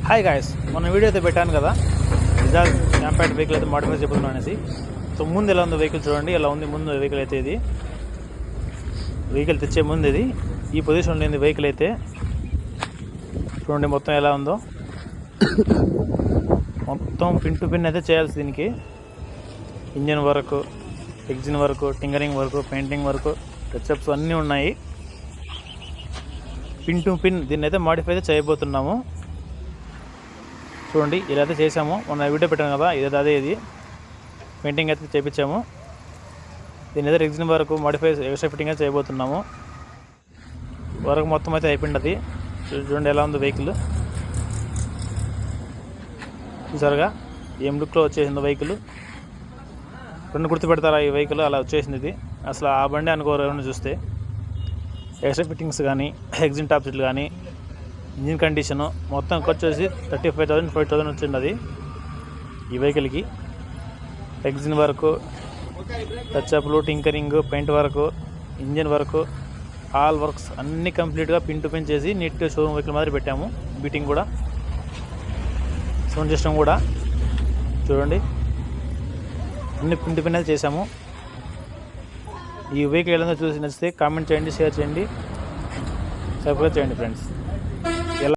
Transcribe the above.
Hi guys, మొన్న video అయితే పెట్టాను కదా, బజాజ్ కాంపాక్ట్ వెహికల్ అయితే మోడిఫై చెప్తున్నాను అనేసి. సో ముందు ఎలా ఉందో వెహికల్ చూడండి, ఎలా ఉంది ముందు వెహికల్ అయితే. ఇది వెహికల్ తెచ్చే ముందు ఇది ఈ పొజిషన్ లేని వెహికల్ అయితే చూడండి మొత్తం ఎలా ఉందో. మొత్తం పిన్ టు పిన్ అయితే చేయాల్సి దీనికి. ఇంజన్ వర్క్, ఎగ్జిన్ work, tinkering work, painting work, touch ups అన్నీ ఉన్నాయి. పిన్ టు పిన్ దీన్ని అయితే మాడిఫై అయితే చేయబోతున్నాము. చూడండి ఇలా అయితే చేసాము. మొన్న వీడియో పెట్టాను కదా, ఇదైతే అదే. ఇది పెయింటింగ్ అయితే చేయించాము. దీని అయితే ఎగ్జిన్ వరకు మాడిఫై ఎక్స్ట్రా ఫిట్టింగ్ అయితే చేయబోతున్నాము. వరకు మొత్తం అయితే అయిపోయింది. అది చూడండి ఎలా ఉంది వెహికల్. చూసారుగా ఏం లుక్లో వచ్చేసింది వెహికల్. రెండు గుర్తుపెడతారా ఈ వెహికల్, అలా వచ్చేసింది ఇది. అసలు ఆ బండి అనుకోరు ఎవరైనా చూస్తే. ఎక్స్ట్రా ఫిట్టింగ్స్ కానీ, ఎగ్జిన్ టాప్ సీట్లు కానీ, ఇంజిన్ కండిషను మొత్తం వచ్చేసి 35,000 40,000 వచ్చింది అది ఈ వెహికల్కి. ఎగ్జిన్ వర్క్, టచ్అప్లు, tinkering, paint work, engine work, all works అన్నీ కంప్లీట్గా పిన్ టు పిన్ చేసి నీట్గా షోరూమ్ వెహికల్ మాదిరి పెట్టాము. బీటింగ్ కూడా, సౌండ్ సిస్టమ్ కూడా చూడండి అన్ని పిన్ టు పిన్ అయితే చేసాము. ఈ వెహికల్ ఏదైనా చూసి నచ్చితే కామెంట్ చేయండి, షేర్ చేయండి, సబ్స్క్రైబ్ చేయండి ఫ్రెండ్స్.